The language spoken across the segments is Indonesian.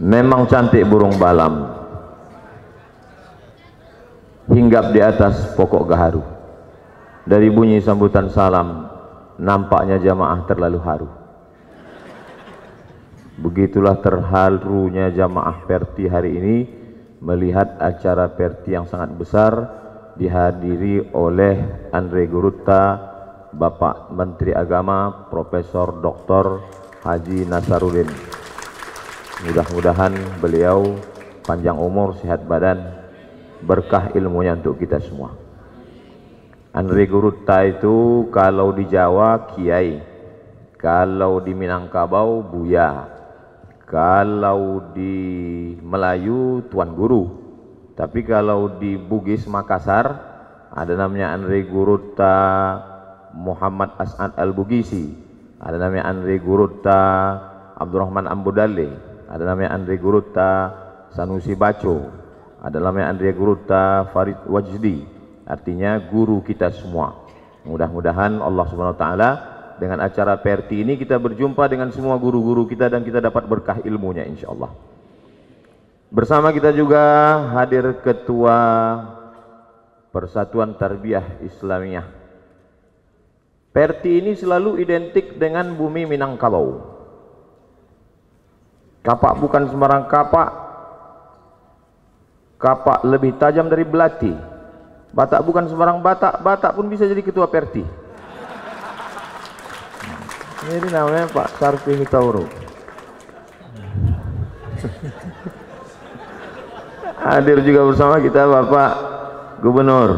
Memang cantik burung balam, hinggap di atas pokok gaharu. Dari bunyi sambutan salam, nampaknya jamaah terlalu haru. Begitulah terharunya jamaah Perti hari ini melihat acara Perti yang sangat besar dihadiri oleh Andre Gurutta, Bapak Menteri Agama Profesor Dr. Haji Nasaruddin. Mudah-mudahan beliau panjang umur, sehat badan, berkah ilmunya untuk kita semua. Andre Gurutta itu kalau di Jawa kiai, kalau di Minangkabau buya, kalau di Melayu tuan guru, tapi kalau di Bugis Makassar ada namanya Andre Gurutta Muhammad As'ad Al-Bugisi, ada namanya Andre Gurutta Abdurrahman Ambudale, ada namanya Andre Gurutta Sanusi Baco, ada namanya Andre Gurutta Farid Wajdi. Artinya guru kita semua. Mudah-mudahan Allah Subhanahu wa taala dengan acara Perti ini kita berjumpa dengan semua guru-guru kita dan kita dapat berkah ilmunya insyaallah. Bersama kita juga hadir Ketua Persatuan Tarbiyah Islamiyah. Perti ini selalu identik dengan bumi Minangkabau. Kapak bukan sembarang kapak. Kapak lebih tajam dari belati. Batak bukan sembarang Batak. Batak pun bisa jadi ketua Perti. Ini namanya Pak Sarfi Hitauro. Hadir juga bersama kita Bapak Gubernur.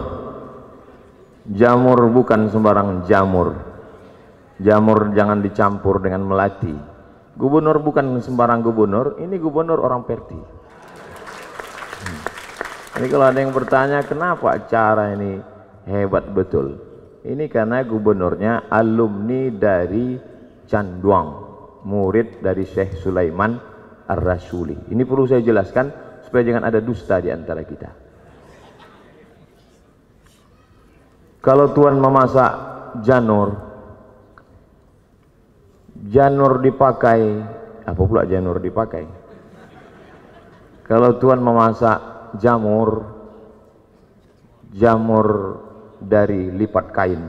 Jamur bukan sembarang jamur. Jamur jangan dicampur dengan melati. Gubernur bukan sembarang gubernur. Ini gubernur orang Perti. Ini kalau ada yang bertanya kenapa acara ini hebat betul, ini karena gubernurnya alumni dari Canduang, murid dari Syekh Sulaiman Ar-Rasuli. Ini perlu saya jelaskan supaya jangan ada dusta di antara kita. Kalau Tuhan memasak janur dipakai, apa pula janur dipakai? Kalau Tuhan memasak jamur dari lipat kain.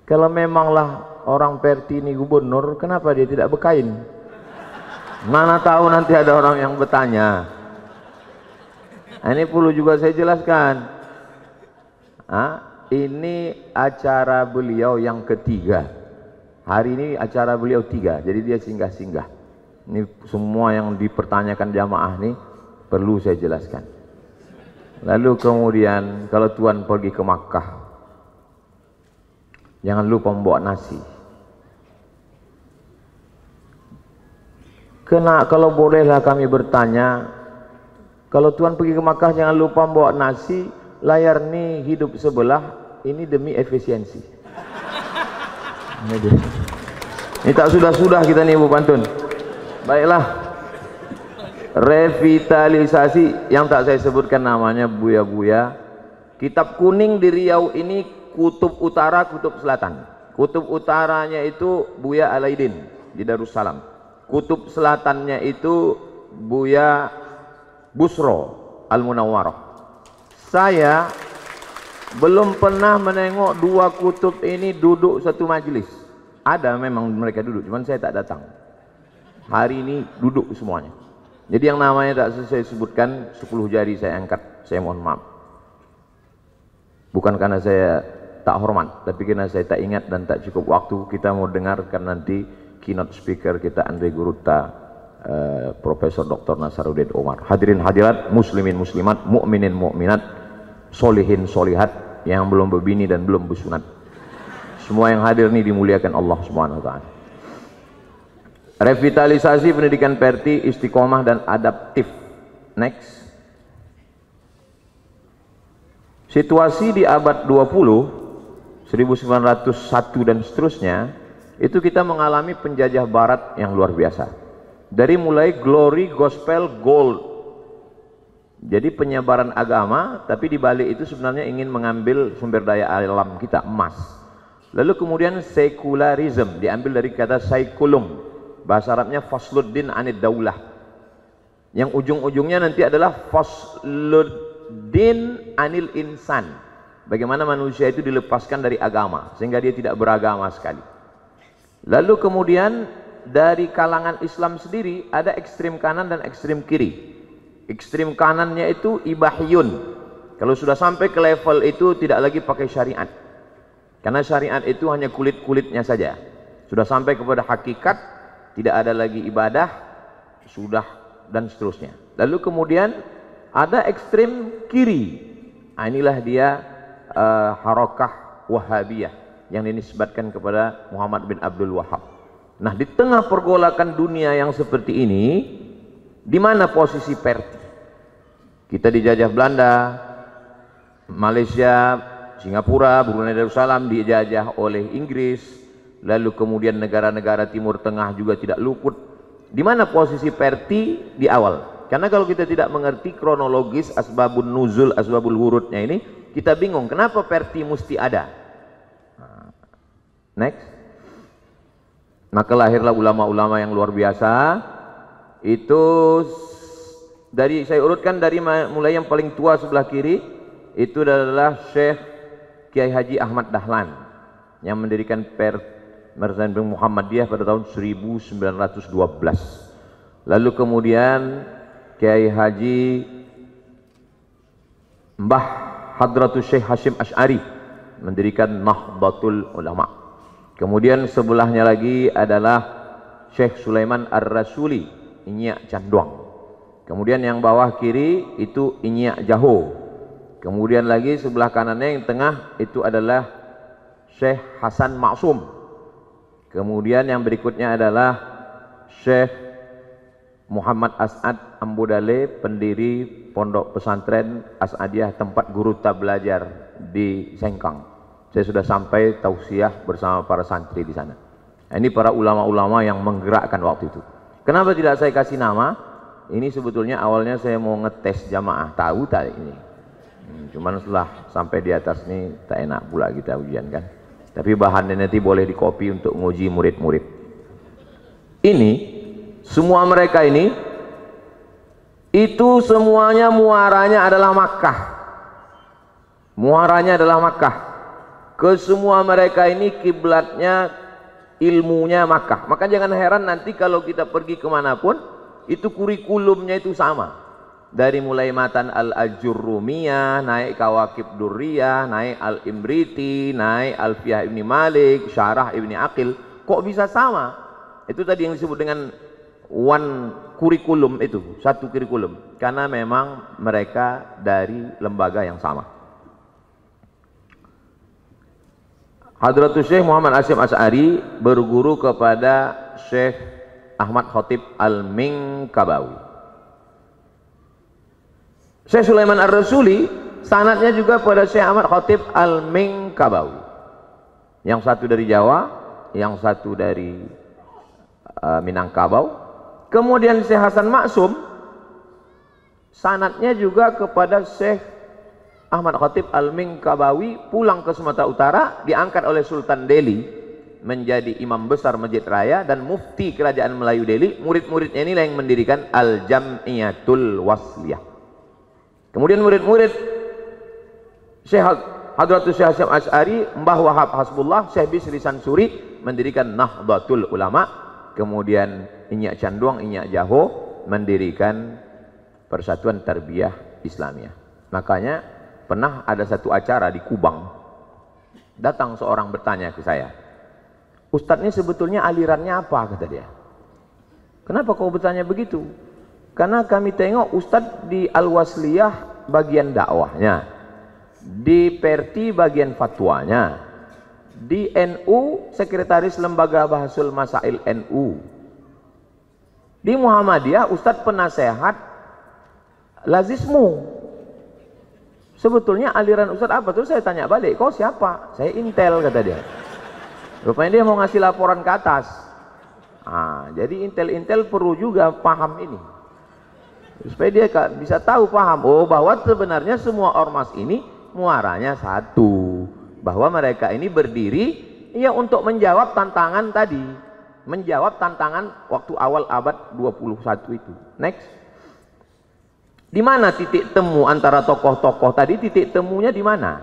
Kalau memanglah orang Perti ini gubernur, kenapa dia tidak berkain? Mana tahu nanti ada orang yang bertanya. Nah, ini perlu juga saya jelaskan. Ini acara beliau yang ketiga. Hari ini acara beliau 3, jadi dia singgah-singgah. Ini semua yang dipertanyakan jamaah nih perlu saya jelaskan. Lalu kemudian kalau Tuhan pergi ke Makkah, jangan lupa membawa nasi. Kalau bolehlah kami bertanya, kalau Tuhan pergi ke Makkah jangan lupa membawa nasi, layar nih hidup sebelah, ini demi efisiensi. Ini tak sudah-sudah kita nih Bu Pantun. Baiklah. Revitalisasi yang tak saya sebutkan namanya buya-buya. Kitab kuning di Riau ini kutub utara, kutub selatan. Kutub utaranya itu Buya Alaidin di Darussalam. Kutub selatannya itu Buya Busro Al-Munawwarah. Saya belum pernah menengok 2 kutub ini duduk satu majelis. Ada memang mereka duduk, cuman saya tak datang. Hari ini duduk semuanya. Jadi yang namanya tak saya sebutkan 10 jari saya angkat, saya mohon maaf. Bukan karena saya tak hormat, tapi karena saya tak ingat dan tak cukup waktu. Kita mau dengarkan nanti keynote speaker kita Andre Gurutta, Profesor Dr. Nasaruddin Umar. Hadirin hadirat, muslimin muslimat, mukminin mukminat, solihin solihat yang belum berbini dan belum bersunat. Semua yang hadir ini dimuliakan Allah Subhanahu wa taala. Revitalisasi pendidikan Perti, istiqomah dan adaptif. Next. Situasi di abad 20, 1901 dan seterusnya, itu kita mengalami penjajah barat yang luar biasa. Dari mulai glory, gospel, gold. Jadi penyebaran agama, tapi di balik itu sebenarnya ingin mengambil sumber daya alam kita, emas. Lalu kemudian sekularisme, diambil dari kata saikulum. Bahasa Arabnya fasluddin anid daulah. yang ujung-ujungnya nanti adalah fasluddin anil insan, bagaimana manusia itu dilepaskan dari agama sehingga dia tidak beragama sekali. Lalu kemudian dari kalangan Islam sendiri ada ekstrim kanan dan ekstrim kiri. Ekstrim kanannya itu ibahiyun, kalau sudah sampai ke level itu tidak lagi pakai syariat, karena syariat itu hanya kulit-kulitnya saja. Sudah sampai kepada hakikat, tidak ada lagi ibadah, sudah, dan seterusnya. Lalu kemudian ada ekstrim kiri. Inilah dia harakah Wahabiyah yang dinisbatkan kepada Muhammad bin Abdul Wahab. Nah, di tengah pergolakan dunia yang seperti ini, di mana posisi Perti? Kita dijajah Belanda, Malaysia, Singapura, Brunei Darussalam dijajah oleh Inggris, lalu kemudian negara-negara Timur Tengah juga tidak luput. Di mana posisi Perti di awal? Karena kalau kita tidak mengerti kronologis asbabun nuzul, asbabul wurudnya ini, kita bingung kenapa Perti mesti ada. Next. Maka lahirlah ulama-ulama yang luar biasa. Itu dari, saya urutkan dari mulai yang paling tua sebelah kiri, itu adalah Syekh Kiai Haji Ahmad Dahlan yang mendirikan Persatuan Muhammadiyah pada tahun 1912. Lalu kemudian Kiai Haji Mbah Hadratus Syekh Hashim Ash'ari mendirikan Nahdlatul Ulama. Kemudian sebelahnya lagi adalah Syekh Sulaiman Ar-Rasuli Inyak Canduang. Kemudian yang bawah kiri itu Inyak Jaho. Kemudian lagi sebelah kanannya yang tengah itu adalah Syekh Hasan Maksum. Kemudian yang berikutnya adalah Syekh Muhammad As'ad Ambudale, pendiri Pondok Pesantren As'adiyah, tempat guru tak belajar di Sengkang. Saya sudah sampai tausiah bersama para santri di sana. Ini para ulama-ulama yang menggerakkan waktu itu. Kenapa tidak saya kasih nama? Ini sebetulnya awalnya saya mau ngetes jamaah, tahu tak ini. Cuman setelah sampai di atas ini tak enak pula kita ujian kan. Tapi bahannya nanti boleh dikopi untuk nguji murid-murid. Ini semua mereka ini itu semuanya muaranya adalah Makkah. Muaranya adalah Makkah. Kesemua mereka ini kiblatnya ilmunya Makkah. Maka jangan heran nanti kalau kita pergi kemanapun itu kurikulumnya itu sama. Dari mulai matan Al-Ajurrumiyah, naik Kawakib Durriyah, naik Al-Imriti, naik Alfiyah Ibni Malik, Syarah Ibni Aqil. Kok bisa sama? Itu tadi yang disebut dengan one kurikulum itu, satu kurikulum. Karena memang mereka dari lembaga yang sama. Hadratus Syekh Muhammad Hashim Ash'ari berguru kepada Syekh Ahmad Khatib Al-Minkabawi. Syekh Sulaiman Ar-Rasuli sanadnya juga pada Syekh Ahmad Khatib Al-Minkabawi. Yang satu dari Jawa, yang satu dari Minangkabau. Kemudian Syekh Hasan Maksum sanadnya juga kepada Syekh Ahmad Khatib Al-Minkabawi, pulang ke Sumatera Utara, diangkat oleh Sultan Delhi menjadi imam besar Masjid Raya dan mufti kerajaan Melayu Delhi. Murid-muridnya inilah yang mendirikan Al-Jam'iyatul Wasliyah. Kemudian murid-murid Syekh Hadratus Syekh Hashim Ash'ari, Mbah Wahab Hasbullah, Syekh Bisri Sansuri mendirikan Nahdlatul Ulama. Kemudian Inyak Canduang, Inyak Jaho mendirikan Persatuan Tarbiyah Islamiyah. Makanya pernah ada satu acara di Kubang, datang seorang bertanya ke saya, Ustadz ini sebetulnya alirannya apa? Kata dia. Kenapa kau bertanya begitu? Karena kami tengok Ustadz di Al-Wasliyah bagian dakwahnya, di Perti bagian fatwanya, di NU sekretaris lembaga Bahasul Masail NU, di Muhammadiyah Ustadz penasehat lazismu. Sebetulnya aliran Ustadz apa? Terus saya tanya balik, kau siapa? Saya Intel, kata dia. Rupanya dia mau ngasih laporan ke atas. Jadi intel-intel perlu juga paham ini, supaya dia bisa tahu, paham, oh bahwa sebenarnya semua ormas ini muaranya satu, bahwa mereka ini berdiri ya untuk menjawab tantangan tadi, menjawab tantangan waktu awal abad 21 itu. Next. Di mana titik temu antara tokoh-tokoh tadi? Titik temunya di mana?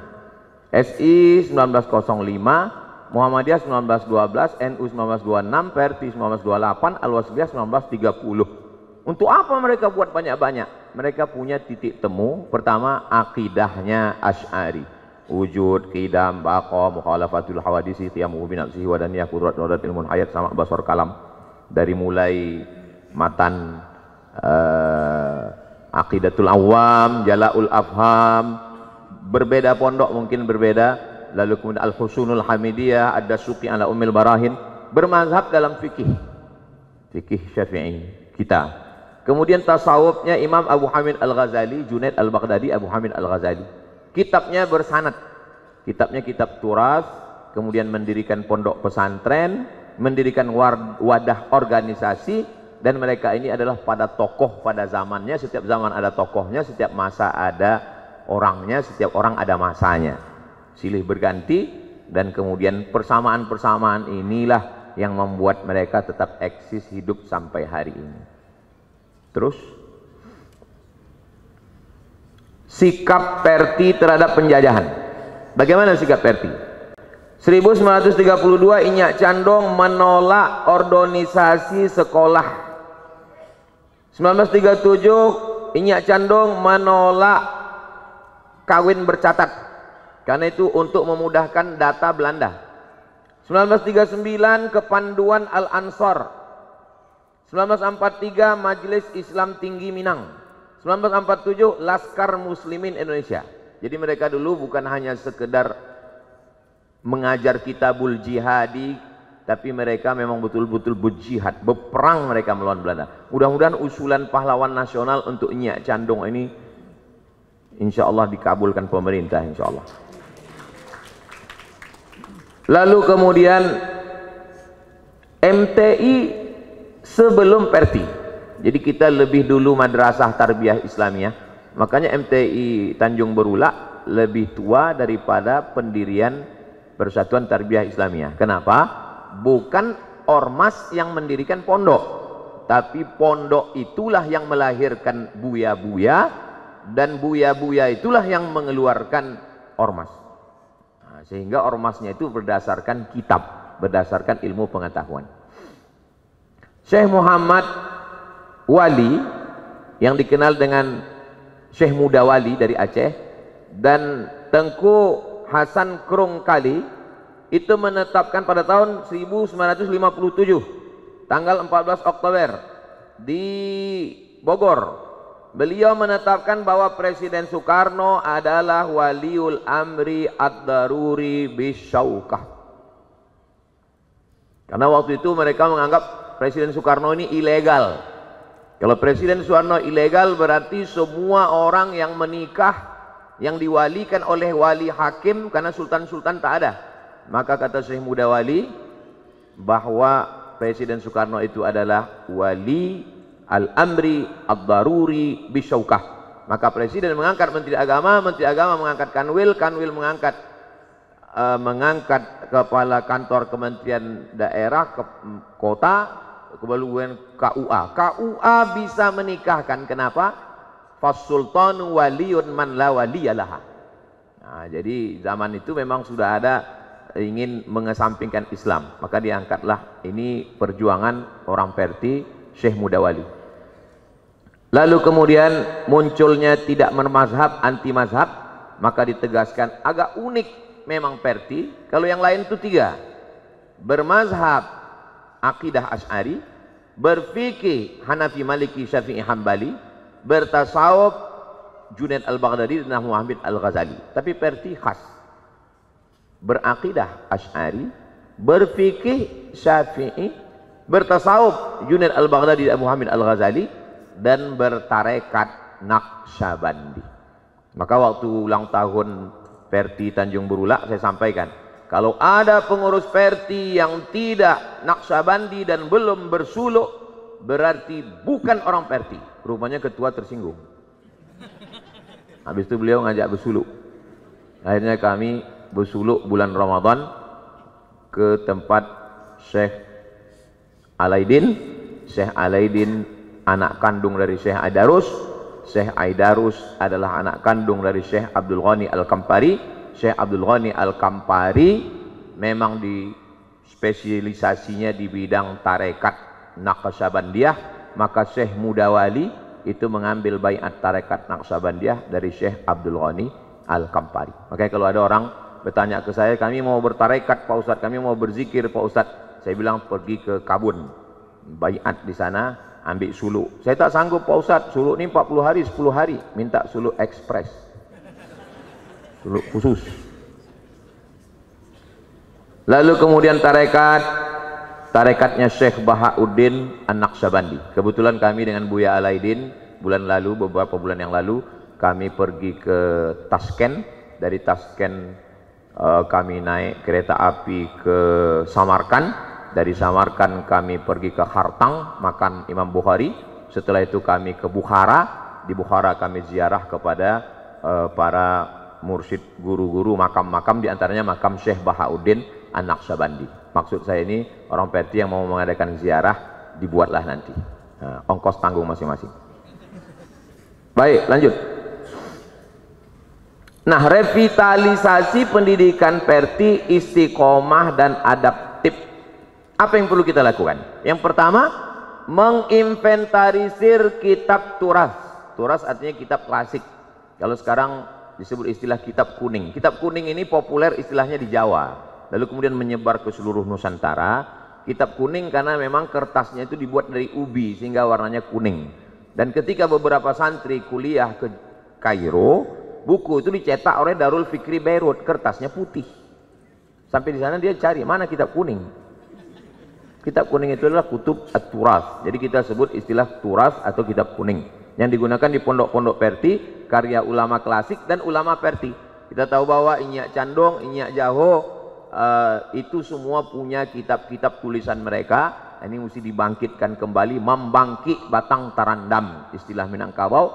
SI 1905, Muhammadiyah 1912, NU 1926, PRT 1928, Al-Wasliyah 1930. Untuk apa mereka buat banyak-banyak? Mereka punya titik temu. Pertama, akidahnya Asy'ari. Wujud, qidam, baqa, mukhalafatul hawadisi, qiyamuhu binafsihi wa daniyah, qudrat ilmun hayat, sama basar kalam. Dari mulai matan Aqidatul Awam, Jala'ul Afham, berbeda pondok mungkin berbeda. Lalu kemudian Al-Husunul Hamidiyah, Ad-Dasuqi ala Ummil Barahin, bermazhab dalam fikih Syafi'i kita. Kemudian tasawufnya Imam Abu Hamid Al-Ghazali, Junaid Al-Baghdadi, Abu Hamid Al-Ghazali. Kitabnya bersanad, kitabnya kitab turas. Kemudian mendirikan pondok pesantren, mendirikan wadah organisasi. Dan mereka ini adalah pada tokoh pada zamannya. Setiap zaman ada tokohnya, setiap masa ada orangnya, setiap orang ada masanya, silih berganti. Dan kemudian persamaan-persamaan inilah yang membuat mereka tetap eksis hidup sampai hari ini. Terus sikap Perti terhadap penjajahan. Bagaimana sikap Perti? 1932 Inyak Candong menolak organisasi sekolah. 1937 Inyak Candong menolak kawin bercatat, karena itu untuk memudahkan data Belanda. 1939 Kepanduan Al-Ansor. 1943 Majelis Islam Tinggi Minang. 1947 Laskar Muslimin Indonesia. Jadi mereka dulu bukan hanya sekedar mengajar kitabul jihadi, tapi mereka memang betul-betul berjihad, berperang mereka melawan Belanda. Mudah-mudahan usulan pahlawan nasional untuk Inyak Candong ini insya Allah dikabulkan pemerintah, insya Allah. Lalu kemudian MTI sebelum Perti. Jadi kita lebih dulu Madrasah Tarbiyah Islamiyah. Makanya MTI Tanjung Berulak lebih tua daripada pendirian Persatuan Tarbiyah Islamiyah. Kenapa? Bukan ormas yang mendirikan pondok, tapi pondok itulah yang melahirkan buya-buya, dan buya-buya itulah yang mengeluarkan ormas. Nah, sehingga ormasnya itu berdasarkan kitab, berdasarkan ilmu pengetahuan. Syekh Muhammad Wali yang dikenal dengan Syekh Muda Wali dari Aceh, dan Tengku Hasan Krungkali itu menetapkan pada tahun 1957 tanggal 14 Oktober di Bogor, beliau menetapkan bahwa Presiden Soekarno adalah waliul amri ad-daruri bisyaukah. Karena waktu itu mereka menganggap Presiden Soekarno ini ilegal. Kalau Presiden Soekarno ilegal berarti semua orang yang menikah yang diwalikan oleh wali hakim, karena sultan-sultan tak ada. Maka kata Syekh Muda Wali bahwa Presiden Soekarno itu adalah wali al-amri ad-daruri bisyaukah. Maka Presiden mengangkat Menteri Agama mengangkat Kanwil mengangkat kepala kantor kementerian daerah, kota, kemudian KUA bisa menikahkan. Kenapa? Fas-sultanu waliyun man la waliyalah. Nah, jadi zaman itu memang sudah ada ingin mengesampingkan Islam, maka diangkatlah ini perjuangan orang Perti, Syekh Muda Wali. Lalu kemudian munculnya tidak bermazhab, anti mazhab, maka ditegaskan agak unik memang Perti. Kalau yang lain itu tiga: bermazhab akidah Asy'ari, berfikih Hanafi, Maliki, Syafi'i, Hambali, bertasawuf Junaid Al-Baghdadi dan Muhammad Al-Ghazali. Tapi Perti khas, berakidah Asy'ari, berfikih Syafi'i, bertasawuf Junaid Al-Baghdadi dan Muhammad Al-Ghazali, dan bertarekat Naqsyabandi. Maka waktu ulang tahun Perti Tanjung Berulak saya sampaikan, kalau ada pengurus Perti yang tidak Naqsyabandi dan belum bersuluk, berarti bukan orang Perti. Rupanya ketua tersinggung. Habis itu beliau ngajak bersuluk. Akhirnya kami bersuluk bulan Ramadan ke tempat Syekh Alaidin. Syekh Alaidin anak kandung dari Syekh Adarus. Syekh Aidarus adalah anak kandung dari Syekh Abdul Ghani Al-Kampari. Syekh Abdul Ghani Al-Kampari memang di spesialisasinya di bidang tarekat Naqsyabandiyah, maka Syekh Mudawali itu mengambil baiat tarekat Naqsyabandiyah dari Syekh Abdul Ghani Al-Kampari. Makanya kalau ada orang bertanya ke saya, kami mau bertarekat Pak Ustadz, kami mau berzikir Pak Ustadz, saya bilang pergi ke Kabun, baiat di sana, ambil suluk. Saya tak sanggup Pak Ustadz, suluk ini 40 hari 10 hari, minta suluk ekspres, suluk khusus. Lalu kemudian tarekatnya Syekh Bahauddin An-Naqsyabandi. Kebetulan kami dengan Buya Alaidin bulan lalu, beberapa bulan yang lalu, kami pergi ke Tasken. Dari Tasken kami naik kereta api ke Samarkand. Dari Samarkand kami pergi ke Hartang, makan Imam Bukhari. Setelah itu kami ke Bukhara. Di Bukhara kami ziarah kepada para mursyid, guru-guru, makam-makam, diantaranya makam Syekh Bahauddin An-Naqsyabandi. Maksud saya ini orang Perti yang mau mengadakan ziarah, dibuatlah nanti. Nah, ongkos tanggung masing-masing. Baik, lanjut. Nah, revitalisasi pendidikan Perti istiqomah dan adaptif. Apa yang perlu kita lakukan? Yang pertama, menginventarisir kitab turas. Turas artinya kitab klasik. Kalau sekarang disebut istilah kitab kuning. Kitab kuning ini populer istilahnya di Jawa, lalu kemudian menyebar ke seluruh Nusantara. Kitab kuning karena memang kertasnya itu dibuat dari ubi sehingga warnanya kuning. Dan ketika beberapa santri kuliah ke Kairo, buku itu dicetak oleh Darul Fikri Beirut, kertasnya putih. Sampai di sana dia cari mana kitab kuning. Kitab kuning itu adalah kutub at-turas. Jadi kita sebut istilah turas atau kitab kuning yang digunakan di pondok-pondok Perti, karya ulama klasik dan ulama Perti. Kita tahu bahwa Inyak Candong, Inyak Jaho, itu semua punya kitab-kitab tulisan mereka. Ini mesti dibangkitkan kembali, membangkit batang tarandam, istilah Minangkabau.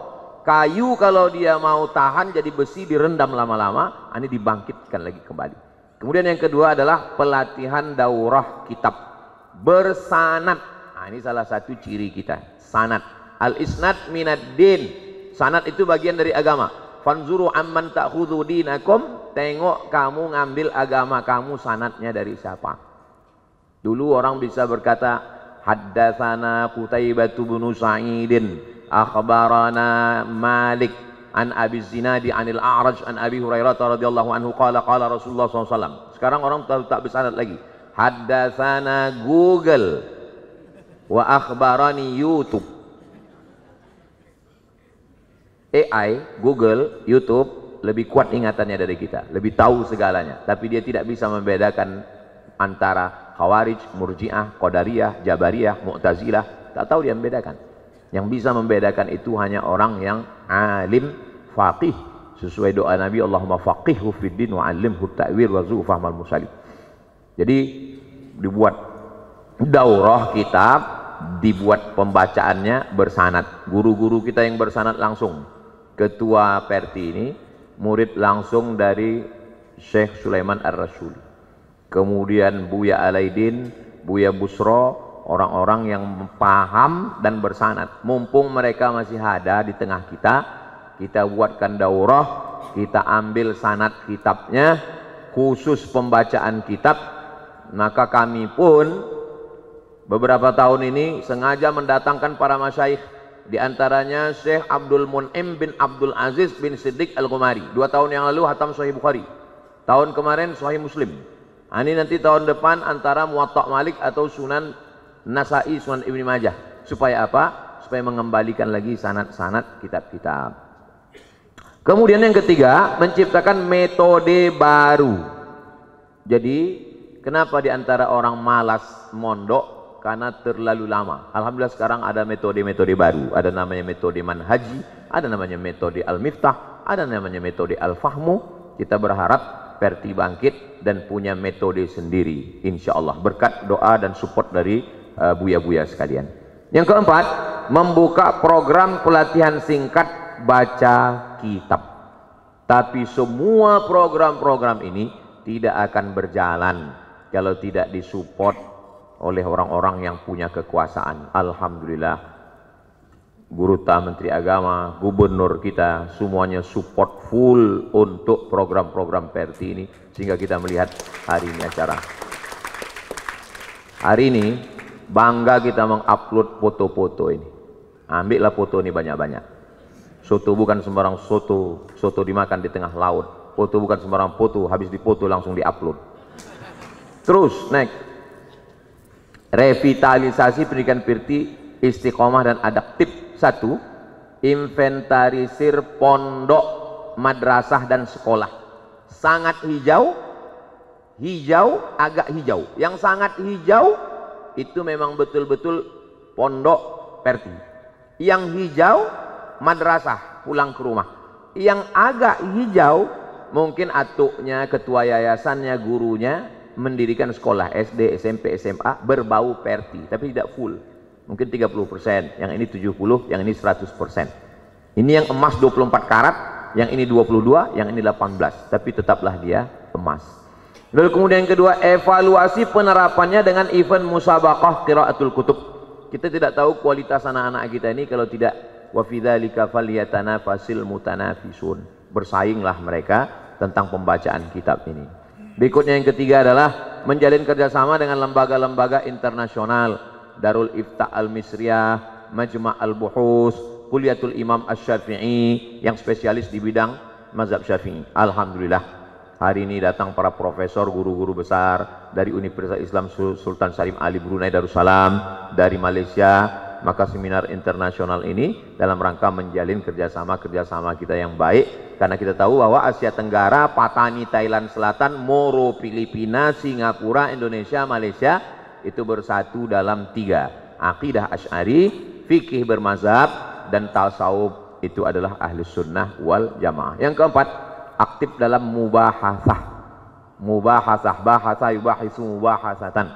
Kayu kalau dia mau tahan jadi besi direndam lama-lama, ini dibangkitkan lagi kembali. Kemudian yang kedua adalah pelatihan daurah kitab bersanad. Nah, ini salah satu ciri kita, sanad. Al-isnad minad din. Sanad itu bagian dari agama. Fanzuru amman ta'khudhu dinakum, tengok kamu ngambil agama kamu sanadnya dari siapa. Dulu orang bisa berkata, haddatsana Qutaibah bin Sa'idin, akhbarana Malik an Abi Zinadi anil A'raj an Abi Hurairah radhiyallahu anhu qala qala Rasulullah SAW. Sekarang orang tak bersanad lagi. Haddatsana Google wa akhbarani YouTube. AI, Google, YouTube lebih kuat ingatannya dari kita, lebih tahu segalanya, tapi dia tidak bisa membedakan antara Khawarij, Murji'ah, Qadariyah, Jabariyah, Mu'tazilah. Tak tahu dia membedakan. Yang bisa membedakan itu hanya orang yang alim, faqih, sesuai doa Nabi, Allahumma faqihhu fid din wa 'allimhu ta'wil wa zu'u fahmal musallim. Jadi dibuat daurah kitab, dibuat pembacaannya bersanad. Guru-guru kita yang bersanad langsung. Ketua Perti ini murid langsung dari Syekh Sulaiman Ar-Rasyuli. Kemudian Buya Alaidin, Buya Busro, orang-orang yang paham dan bersanad. Mumpung mereka masih ada di tengah kita, kita buatkan daurah, kita ambil sanad kitabnya, khusus pembacaan kitab. Maka kami pun beberapa tahun ini sengaja mendatangkan para masyayikh, di antaranya Syekh Abdul Mun'im bin Abdul Aziz bin Siddiq Al-Qumari. 2 tahun yang lalu hatam Sahih Bukhari, tahun kemarin Sahih Muslim. Ini nanti tahun depan antara Muwatta' Malik atau Sunan Nasa'i, Sunan Ibnu Majah. Supaya apa? Supaya mengembalikan lagi sanad-sanad kitab-kitab. Kemudian yang ketiga, menciptakan metode baru. Jadi kenapa di antara orang malas mondok? Karena terlalu lama. Alhamdulillah sekarang ada metode-metode baru. Ada namanya metode manhaji, ada namanya metode al-miftah, ada namanya metode al-fahmu. Kita berharap Perti bangkit dan punya metode sendiri, insya Allah, berkat doa dan support dari buya-buya sekalian. Yang keempat, membuka program pelatihan singkat baca kitab. Tapi semua program-program ini tidak akan berjalan kalau tidak disupport oleh orang-orang yang punya kekuasaan. Alhamdulillah Guruta, Menteri Agama, Gubernur kita, semuanya support full untuk program-program Perti ini, sehingga kita melihat hari ini acara. Hari ini bangga kita mengupload foto-foto ini. Ambillah foto ini banyak-banyak. Soto bukan sembarang soto, soto dimakan di tengah laut. Foto bukan sembarang foto, habis dipoto langsung diupload. Terus, next. Revitalisasi pendidikan Perti istiqomah dan adaptif. 1. Inventarisir pondok, madrasah dan sekolah. Sangat hijau, agak hijau. Yang sangat hijau itu memang betul-betul pondok Perti. Yang hijau madrasah, pulang ke rumah. Yang agak hijau mungkin atuknya, ketua yayasannya, gurunya mendirikan sekolah SD, SMP, SMA berbau Perti, tapi tidak full. Mungkin 30%, yang ini 70%, yang ini 100%. Ini yang emas 24 karat, yang ini 22, yang ini 18, tapi tetaplah dia emas. Lalu kemudian yang kedua, evaluasi penerapannya dengan event musabaqah qiraatul kutub. Kita tidak tahu kualitas anak-anak kita ini kalau tidak wa fi dzalika falyatanafasil mutanafisun. Bersainglah mereka tentang pembacaan kitab ini. Berikutnya yang ketiga adalah menjalin kerjasama dengan lembaga-lembaga internasional. Darul Ifta Al-Misriyah, Majma' Al-Buhus, Kuliatul Imam Asy-Syafi'i yang spesialis di bidang mazhab Syafi'i. Alhamdulillah, hari ini datang para profesor, guru-guru besar dari Universitas Islam Sultan Salim Ali Brunei Darussalam, dari Malaysia. Maka seminar internasional ini dalam rangka menjalin kerjasama kita yang baik, karena kita tahu bahwa Asia Tenggara, Patani Thailand Selatan, Moro Filipina, Singapura, Indonesia, Malaysia itu bersatu dalam 3: akidah Asy'ari, fikih bermazhab, dan tasawuf itu adalah Ahlus Sunnah wal Jamaah. Yang keempat, aktif dalam mubahasah, bahasa yubahisu mubahasatan,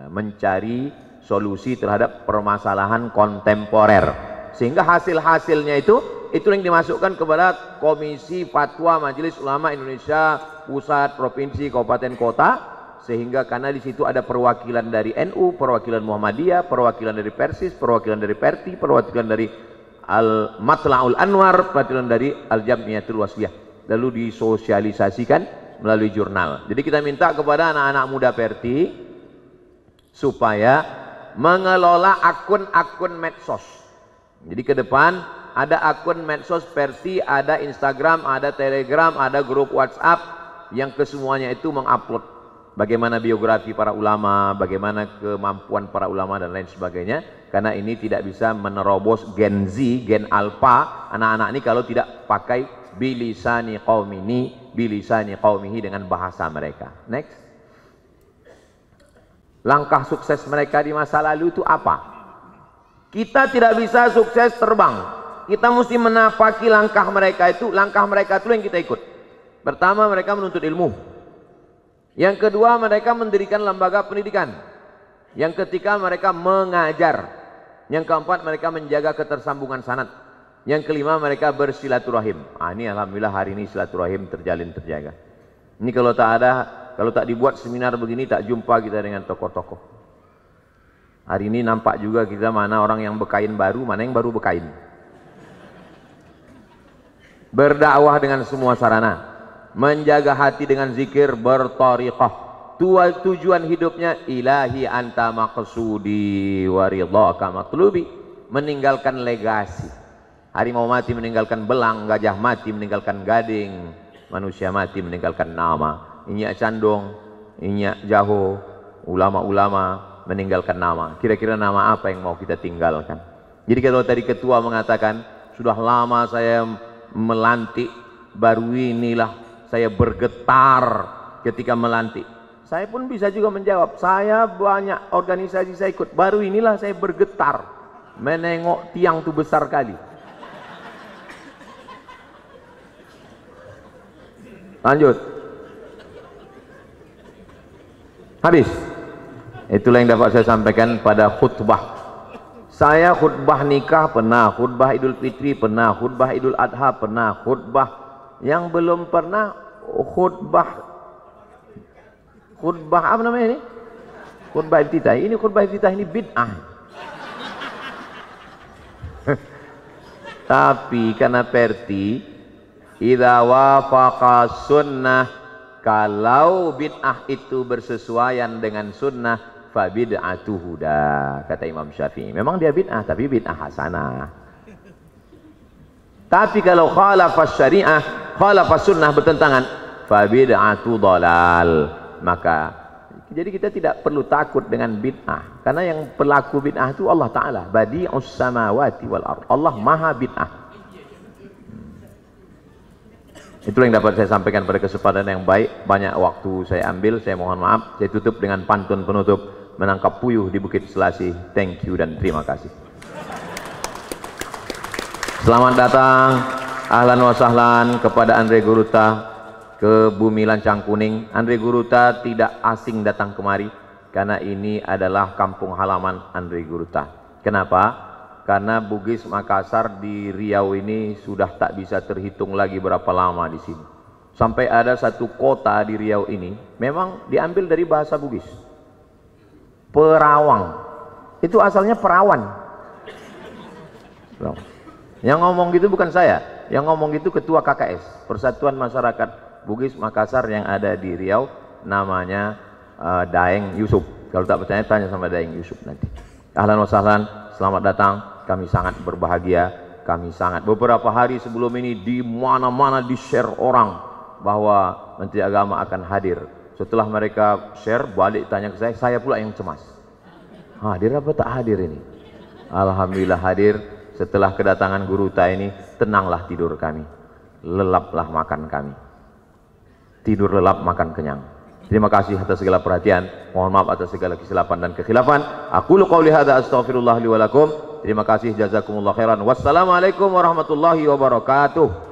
mencari solusi terhadap permasalahan kontemporer, sehingga hasil-hasilnya itu yang dimasukkan kepada Komisi Fatwa Majelis Ulama Indonesia Pusat, Provinsi, Kabupaten, Kota, sehingga karena di situ ada perwakilan dari NU, perwakilan Muhammadiyah, perwakilan dari Persis, perwakilan dari Perti, perwakilan dari Al-Matla'ul Anwar, perwakilan dari Al-Jam'iyatul Wasliyah, lalu disosialisasikan melalui jurnal. Jadi kita minta kepada anak-anak muda Perti supaya mengelola akun-akun medsos. Jadi ke depan ada akun medsos Perti, ada Instagram, ada Telegram, ada grup WhatsApp yang kesemuanya itu mengupload bagaimana biografi para ulama, bagaimana kemampuan para ulama dan lain sebagainya. Karena ini tidak bisa menerobos Gen Z, Gen Alpha, anak-anak ini kalau tidak pakai bilisani qaumihi dengan bahasa mereka. Next. Langkah sukses mereka di masa lalu itu apa? Kita tidak bisa sukses terbang. Kita mesti menapaki langkah mereka itu yang kita ikut. Pertama, mereka menuntut ilmu. Yang kedua, mereka mendirikan lembaga pendidikan. Yang ketiga, mereka mengajar. Yang keempat, mereka menjaga ketersambungan sanad. Yang kelima, mereka bersilaturahim. Ini alhamdulillah hari ini silaturahim terjalin, terjaga. Ini kalau tak dibuat seminar begini, tak jumpa kita dengan tokoh-tokoh. Hari ini nampak juga kita mana orang yang bekain baru, mana yang baru bekain. Berdakwah dengan semua sarana. Menjaga hati dengan zikir, bertariqah. Tujuan hidupnya ilahi anta maqsudi wa ridhaka matlubi. Meninggalkan legasi. Harimau mati meninggalkan belang, gajah mati meninggalkan gading, manusia mati meninggalkan nama. Inyak candong, inyak jaho, ulama-ulama meninggalkan nama. Kira-kira nama apa yang mau kita tinggalkan? Jadi kalau tadi ketua mengatakan sudah lama saya melantik, baru inilah saya bergetar ketika melantik. Saya pun bisa juga menjawab, saya banyak organisasi saya ikut, baru inilah saya bergetar menengok tiang itu besar kali. Lanjut. Habis. Itulah yang dapat saya sampaikan pada khutbah. Saya khutbah nikah pernah, khutbah Idul Fitri pernah, khutbah Idul Adha pernah, khutbah yang belum pernah khutbah apa namanya ini? Khutbah iftitah. Ini khutbah iftitah ini bid'ah. Tapi karena perti idza wafaqa sunnah, kalau bid'ah itu bersesuaian dengan sunnah, fa bid'atu huda, kata Imam Syafi'i. Memang dia bid'ah tapi bid'ah hasanah. Tapi kalau khalafas syariah, khalafas sunnah, bertentangan, fa bid'atu dhalal. Maka jadi kita tidak perlu takut dengan bid'ah, karena yang pelaku bid'ah itu Allah Ta'ala, badi'us samawati wal ard, Allah maha bid'ah. Itulah yang dapat saya sampaikan pada kesempatan yang baik. Banyak waktu saya ambil, saya mohon maaf. Saya tutup dengan pantun penutup, menangkap puyuh di Bukit Selasih. Thank you dan terima kasih. Selamat datang, ahlan wa sahlan kepada Andre Guruta ke bumi Lancang Kuning. Andre Guruta tidak asing datang kemari, karena ini adalah kampung halaman Andre Guruta. Kenapa? Karena Bugis Makassar di Riau ini sudah tak bisa terhitung lagi berapa lama di sini. Sampai ada satu kota di Riau ini memang diambil dari bahasa Bugis. Perawang. Itu asalnya perawan. Yang ngomong gitu bukan saya, yang ngomong gitu ketua KKS, Persatuan Masyarakat Bugis Makassar yang ada di Riau, namanya Daeng Yusuf. Kalau tak percaya tanya sama Daeng Yusuf nanti. Ahlan wa sahlan, selamat datang. Kami sangat berbahagia, kami sangat, beberapa hari sebelum ini di mana-mana di-share orang bahwa Menteri Agama akan hadir. Setelah mereka share, balik tanya ke saya pula yang cemas. Hadir apa tak hadir ini? Alhamdulillah hadir. Setelah kedatangan Guruta ini, tenanglah tidur kami, lelaplah makan kami. Tidur lelap, makan kenyang. Terima kasih atas segala perhatian. Mohon maaf atas segala kesilapan dan kekhilafan. Aku qouli hadza astaghfirullah li wa lakum. Terima kasih, jazakumullah khairan. Wassalamualaikum warahmatullahi wabarakatuh.